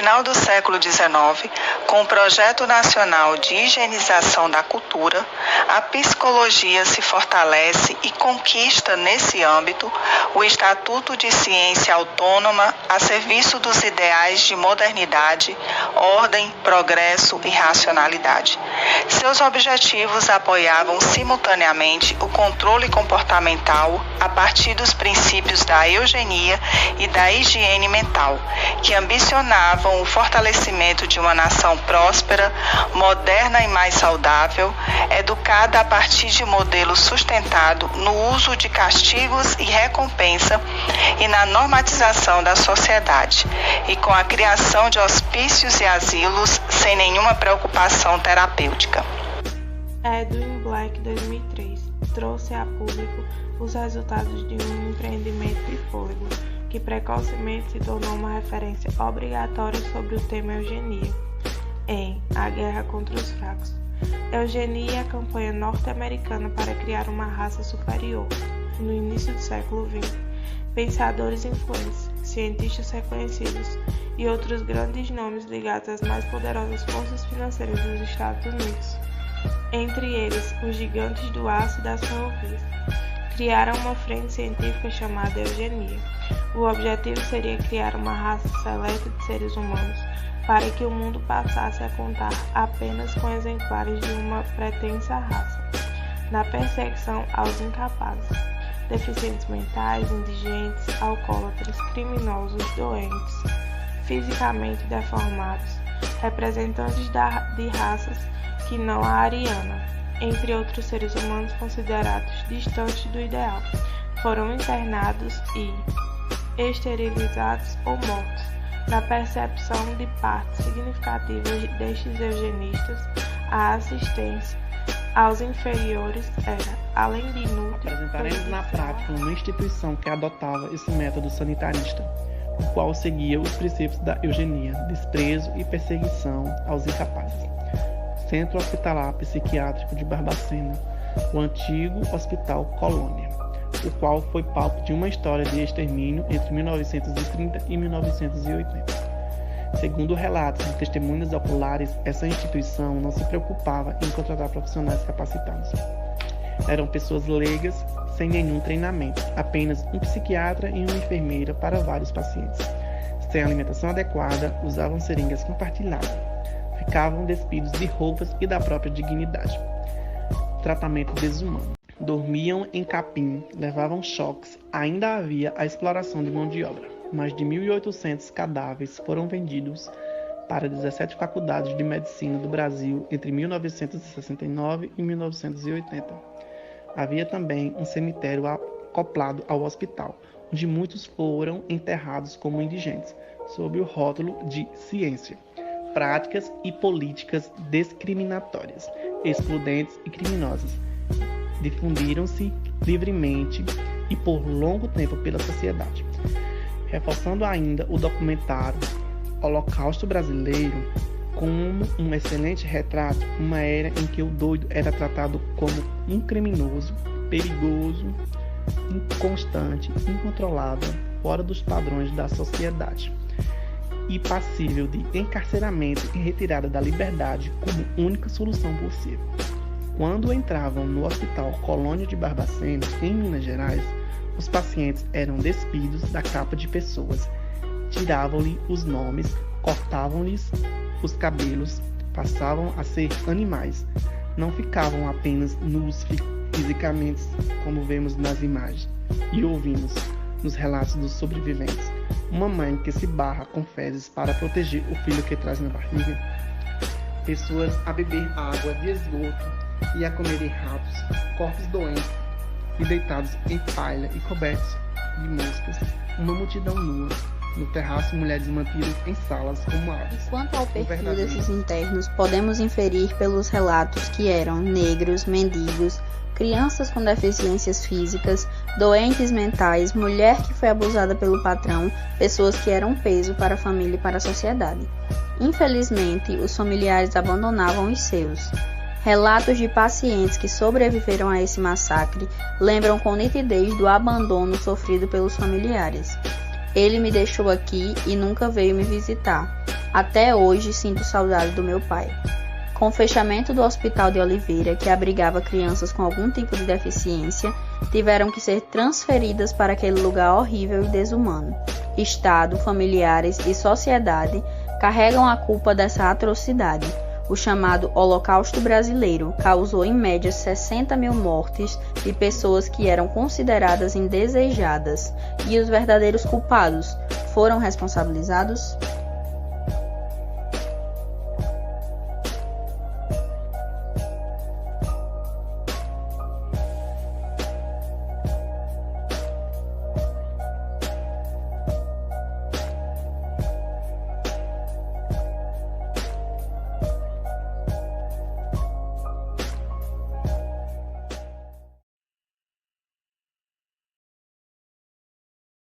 final do século XIX, com o Projeto Nacional de Higienização da Cultura, a psicologia se fortalece e conquista, nesse âmbito, o Estatuto de Ciência Autônoma a serviço dos ideais de modernidade, ordem, progresso e racionalidade. Seus objetivos apoiavam simultaneamente o controle comportamental a partir dos princípios da eugenia e da higiene mental, que ambicionavam o fortalecimento de uma nação próspera, moderna e mais saudável, educada a partir de modelo sustentado no uso de castigos e recompensa e na normatização da sociedade, e com a criação de hospícios e asilos sem nenhuma preocupação terapêutica. Edwin Black, 2003, trouxe a público os resultados de um empreendimento de fôlego, que precocemente se tornou uma referência obrigatória sobre o tema eugenia, em A Guerra contra os Fracos. Eugenia é a campanha norte-americana para criar uma raça superior. No início do século XX, pensadores influentes, cientistas reconhecidos e outros grandes nomes ligados às mais poderosas forças financeiras dos Estados Unidos, entre eles os gigantes do aço e das ferrovias, criaram uma frente científica chamada eugenia. O objetivo seria criar uma raça seleta de seres humanos para que o mundo passasse a contar apenas com exemplares de uma pretensa raça, na perseguição aos incapazes, deficientes mentais, indigentes, alcoólatras, criminosos, doentes, fisicamente deformados, representantes de raças que não a ariana, entre outros seres humanos considerados distantes do ideal, foram internados e esterilizados ou mortos. Na percepção de parte significativa destes eugenistas, a assistência aos inferiores era, além de inútil, apresentaremos na prática uma instituição que adotava esse método sanitarista, o qual seguia os princípios da eugenia, desprezo e perseguição aos incapazes. Centro Hospitalar Psiquiátrico de Barbacena, o antigo Hospital Colônia, o qual foi palco de uma história de extermínio entre 1930 e 1980. Segundo relatos de testemunhas oculares, essa instituição não se preocupava em contratar profissionais capacitados. Eram pessoas leigas, sem nenhum treinamento, apenas um psiquiatra e uma enfermeira para vários pacientes. Sem alimentação adequada, usavam seringas compartilhadas, ficavam despidos de roupas e da própria dignidade. Tratamento desumano. Dormiam em capim, levavam choques, ainda havia a exploração de mão de obra. Mais de 1.800 cadáveres foram vendidos para 17 faculdades de medicina do Brasil entre 1969 e 1980. Havia também um cemitério acoplado ao hospital, onde muitos foram enterrados como indigentes, sob o rótulo de ciência. Práticas e políticas discriminatórias, excludentes e criminosas difundiram-se livremente e por longo tempo pela sociedade, reforçando ainda o documentário Holocausto Brasileiro como um excelente retrato, uma era em que o doido era tratado como um criminoso, perigoso, inconstante, incontrolável, fora dos padrões da sociedade e passível de encarceramento e retirada da liberdade como única solução possível. Quando entravam no Hospital Colônia de Barbacena, em Minas Gerais, os pacientes eram despidos da capa de pessoas, tiravam-lhe os nomes, cortavam-lhes os cabelos, passavam a ser animais. Não ficavam apenas nus fisicamente, como vemos nas imagens e ouvimos nos relatos dos sobreviventes. Uma mãe que se barra com fezes para proteger o filho que traz na barriga. Pessoas a beber água de esgoto e a comerem ratos, corpos doentes e deitados em palha e cobertos de moscas. Uma multidão nua. No terraço, mulheres mantidas em salas como aves. Quanto ao perfil desses internos, podemos inferir pelos relatos que eram negros, mendigos, crianças com deficiências físicas, doentes mentais, mulher que foi abusada pelo patrão, pessoas que eram peso para a família e para a sociedade. Infelizmente, os familiares abandonavam os seus. Relatos de pacientes que sobreviveram a esse massacre lembram com nitidez do abandono sofrido pelos familiares. Ele me deixou aqui e nunca veio me visitar. Até hoje sinto saudade do meu pai. Com o fechamento do Hospital de Oliveira, que abrigava crianças com algum tipo de deficiência, tiveram que ser transferidas para aquele lugar horrível e desumano. Estado, familiares e sociedade carregam a culpa dessa atrocidade. O chamado Holocausto Brasileiro causou em média 60 mil mortes de pessoas que eram consideradas indesejadas. E os verdadeiros culpados foram responsabilizados?